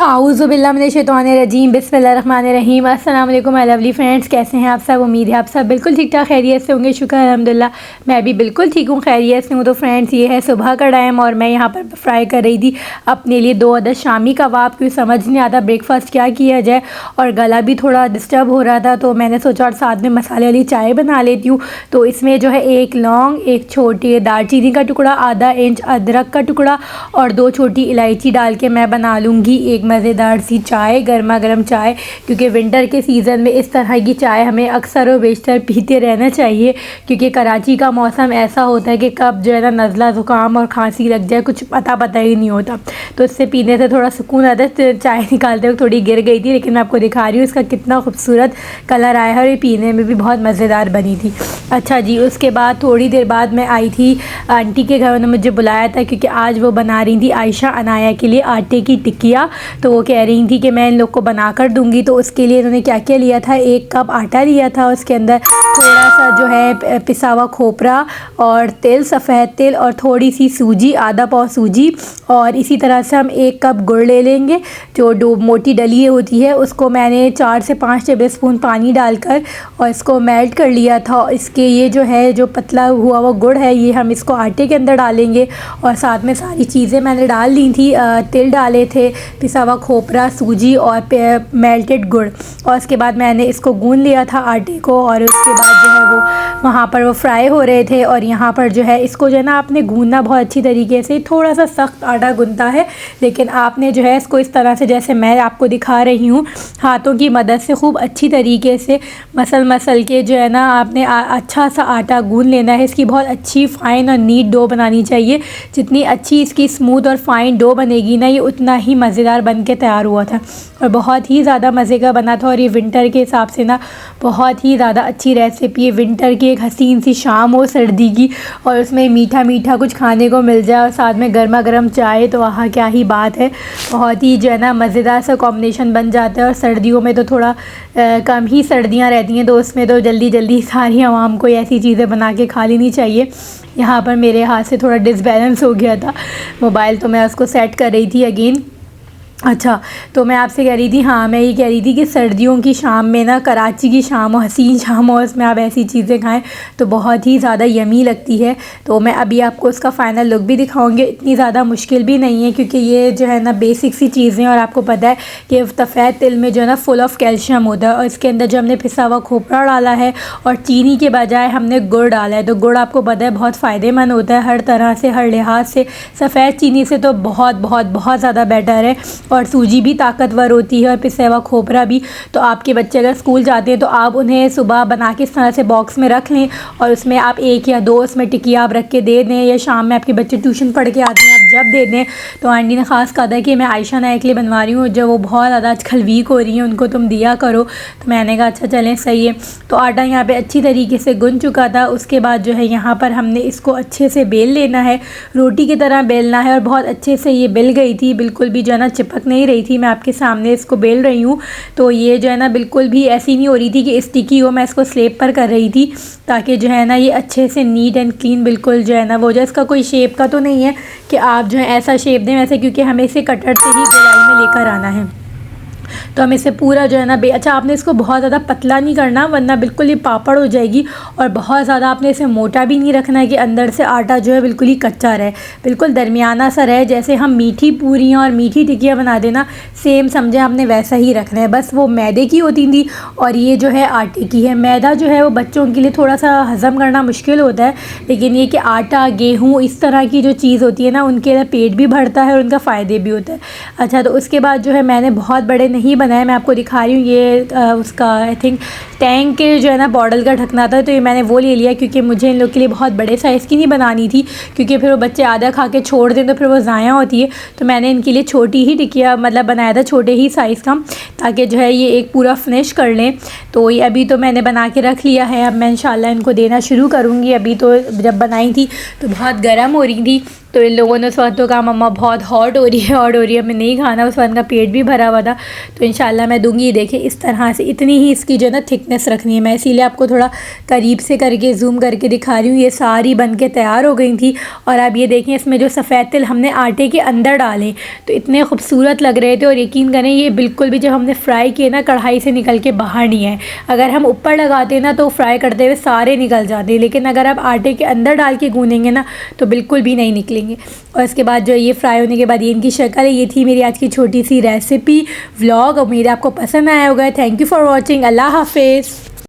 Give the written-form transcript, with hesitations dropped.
आऊज़ुबिल्लाहिमिनश्शैतानिर्रजीम बिस्मिल्लाहिर्रहमानिर्रहीम। अस्सलाम वालेकुम माय लवली फ्रेंड्स, कैसे हैं आप सब। उम्मीद है आप सब बिल्कुल ठीक ठाक खैरियत से होंगे। शुक्र अल्हम्दुलिल्लाह मैं भी बिल्कुल ठीक हूँ, खैरियत से हूँ। तो फ्रेंड्स ये है सुबह का टाइम और मैं यहाँ पर फ्राई कर रही थी अपने लिए 2 अदद शामी कबाब, क्योंकि समझ नहीं आता ब्रेकफास्ट क्या किया जाए और गला भी थोड़ा डिस्टर्ब हो रहा था। तो मैंने सोचा और साथ में मसाले वाली चाय बना लेती हूँ। तो इसमें जो है 1 लौंग, 1 छोटी दालचीनी का टुकड़ा, आधा इंच अदरक का टुकड़ा और 2 छोटी इलायची डाल के मैं बना लूँगी एक मज़ेदार सी चाय, गर्मा गर्म चाय। क्योंकि विंटर के सीज़न में इस तरह की चाय हमें अक्सर व बेशतर पीते रहना चाहिए, क्योंकि कराची का मौसम ऐसा होता है कि कब जो है ना नज़ला ज़ुकाम और खांसी लग जाए कुछ पता ही नहीं होता। तो इससे पीने से थोड़ा सुकून आता है। तो चाय निकालते वक्त थोड़ी गिर गई थी, लेकिन मैं आपको दिखा रही हूँ इसका कितना खूबसूरत कलर आया है और ये पीने में भी बहुत मज़ेदार बनी थी। अच्छा जी, उसके बाद थोड़ी देर बाद मैं आई थी आंटी के घर, उन्होंने मुझे बुलाया था क्योंकि आज वो बना रही थी आयशा अनाया के लिए आटे की टिक्कियाँ। तो वो कह रही थी कि मैं इन लोग को बना कर दूँगी। तो उसके लिए इन्होंने क्या क्या लिया था, 1 कप आटा लिया था, उसके अंदर थोड़ा सा जो है पिसा हुआ खोपरा और तिल, सफ़ेद तिल और थोड़ी सी सूजी, आधा पाव सूजी। और इसी तरह से हम 1 कप गुड़ ले लेंगे, जो मोटी डली होती है उसको मैंने 4 से 5 टेबल स्पून पानी डालकर और इसको मेल्ट कर लिया था। इसके ये जो है जो पतला हुआ वो गुड़ है ये हम इसको आटे के अंदर डालेंगे और साथ में सारी चीज़ें मैंने डाल ली थी। तिल डाले थे, पिसा हुआ खोपरा, सूजी और मेल्टेड गुड़। और उसके बाद मैंने इसको गूंद लिया था आटे को और उसके बाद जो है वो वहाँ पर वो फ्राई हो रहे थे। और यहाँ पर जो है इसको जो है ना आपने गूंदना बहुत अच्छी तरीके से, थोड़ा सा सख्त आटा गूंदता है, लेकिन आपने जो है इसको इस तरह से जैसे मैं आपको दिखा रही हूँ हाथों की मदद से खूब अच्छी तरीके से मसल के जो है ना आपने अच्छा सा आटा गूंद लेना है। इसकी बहुत अच्छी फ़ाइन और नीट डो बनानी चाहिए। जितनी अच्छी इसकी स्मूथ और फ़ाइन डो बनेगी ना, ये उतना ही मज़ेदार बन के तैयार हुआ था और बहुत ही ज़्यादा मज़े का बना था। और ये विंटर के हिसाब से ना बहुत ही ज़्यादा अच्छी रेसिपी है। विंटर की एक हसीन सी शाम हो सर्दी की और उसमें मीठा मीठा कुछ खाने को मिल जाए और साथ में गर्मा गर्म चाय, तो वहाँ क्या ही बात है। बहुत ही जो है ना मज़ेदार सा कॉम्बिनेशन बन जाता है। और सर्दियों में तो थोड़ा कम ही सर्दियाँ रहती हैं, तो उसमें तो जल्दी जल्दी सारी आवाम को ऐसी चीज़ें बना के खा लेनी चाहिए। यहाँ पर मेरे हाथ से थोड़ा डिसबैलेंस हो गया था मोबाइल, तो मैं उसको सेट कर रही थी अगेन। अच्छा, तो मैं आपसे कह रही थी, हाँ मैं ये कह रही थी कि सर्दियों की शाम में ना, कराची की शाम हो, हसीन शाम हो, उसमें आप ऐसी चीज़ें खाएं तो बहुत ही ज़्यादा यमी लगती है। तो मैं अभी आपको उसका फ़ाइनल लुक भी दिखाऊंगी। इतनी ज़्यादा मुश्किल भी नहीं है क्योंकि ये जो है ना बेसिक सी चीज़ें, और आपको पता है कि सफ़ेद तिल में जो है ना फुल ऑफ कैल्शियम होता है। और इसके अंदर जो हमने पिसा हुआ खोपरा डाला है और चीनी के बजाय हमने गुड़ डाला है, तो गुड़ आपको पता है बहुत फ़ायदेमंद होता है हर तरह से, हर लिहाज से। सफ़ेद चीनी से तो बहुत बहुत बहुत ज़्यादा बेटर है। और सूजी भी ताकतवर होती है और पिसा हुआ खोपरा भी। तो आपके बच्चे अगर स्कूल जाते हैं तो आप उन्हें सुबह बना के इस तरह से बॉक्स में रख लें और उसमें आप 1 या 2 उसमें टिकिया आप रख के दे दें, या शाम में आपके बच्चे ट्यूशन पढ़ के आते हैं आप जब दे दें। तो आंटी ने ख़ास कहा था कि मैं आयशा नाया के लिए बनवा रही हूँ, जब वो बहुत ज़्यादा आजकल वीक हो रही हैं, उनको तुम दिया करो। तो मैंने कहा अच्छा चलें, सही है। तो आटा यहाँ पर अच्छी तरीके से गुन चुका था। उसके बाद जो है यहाँ पर हमने इसको अच्छे से बेल लेना है, रोटी की तरह बेलना है। और बहुत अच्छे से ये बेल गई थी, बिल्कुल भी जो है ना चिपक नहीं रही थी। मैं आपके सामने इसको बेल रही हूँ, तो ये जो है ना बिल्कुल भी ऐसी नहीं हो रही थी कि स्टिकी हो। मैं इसको स्लेब पर कर रही थी ताकि जो है ना ये अच्छे से नीट एंड क्लीन बिल्कुल जो है ना वो, जो इसका कोई शेप का तो नहीं है कि आप जो है ऐसा शेप दें वैसे, क्योंकि हमें इसे कटर से ही गोलाई में लेकर आना है। तो हम इसे पूरा जो है ना अच्छा आपने इसको बहुत ज़्यादा पतला नहीं करना, वरना बिल्कुल ये पापड़ हो जाएगी। और बहुत ज़्यादा आपने इसे मोटा भी नहीं रखना है कि अंदर से आटा जो है बिल्कुल ही कच्चा रहे, बिल्कुल दरमियाना सा रहे। जैसे हम मीठी पूरियाँ और मीठी टिक्कियाँ बना देना, सेम समझे आपने वैसा ही रखना है। बस वो मैदे की होती थी और ये जो है आटे की है। मैदा जो है वो बच्चों के लिए थोड़ा सा हज़म करना मुश्किल होता है, लेकिन ये कि आटा, गेहूँ, इस तरह की जो चीज़ होती है ना, उनके लिए पेट भी भरता है और उनका फ़ायदे भी होता है। अच्छा, तो उसके बाद जो है मैंने बहुत बड़े नहीं बनाया, मैं आपको दिखा रही हूँ। ये उसका आई थिंक टैंक के जो है ना बॉटल का ढकना था, तो ये मैंने वो ले लिया क्योंकि मुझे इन लोग के लिए बहुत बड़े साइज़ की नहीं बनानी थी, क्योंकि फिर वो बच्चे आधा खा के छोड़ दें तो फिर वो ज़ाया होती है। तो मैंने इनके लिए छोटी ही टिकिया मतलब बनाया था, छोटे ही साइज़ का, ताकि जो है ये एक पूरा फिनिश कर लें। तो ये अभी तो मैंने बना के रख लिया है, अब मैं इंशाल्लाह इनको देना शुरू करूँगी। अभी तो जब बनाई थी तो बहुत गर्म हो रही थी, तो इन लोगों ने उस वक्त तो कहा मम्मा बहुत हॉट हो रही है, हॉट हो रही है, हमें नहीं खाना। उस वक्त का पेट भी भरा हुआ था, तो इंशाल्लाह मैं दूंगी। ये देखें इस तरह से इतनी ही इसकी जो है ना थिकनेस रखनी है। मैं इसीलिए आपको थोड़ा करीब से करके जूम करके दिखा रही हूँ। ये सारी बन के तैयार हो गई थी। और अब ये देखें इसमें जो सफ़ेद तिल हमने आटे के अंदर डाले तो इतने खूबसूरत लग रहे थे। और यकीन करें ये बिल्कुल भी जब हमने फ्राई किए ना कढ़ाई से निकल के बाहर नहीं है। अगर हम ऊपर लगाते ना तो फ्राई करते हुए सारे निकल जाते, लेकिन अगर आप आटे के अंदर डाल के गूँधेंगे ना तो बिल्कुल भी नहीं निकलेंगे। और इसके बाद जो ये फ्राई होने के बाद ये इनकी शक्ल है। ये थी मेरी आज की छोटी सी रेसिपी व्लॉग। उम्मीद है आपको पसंद आया होगा। Thank you for watching. अल्लाह हाफिज़।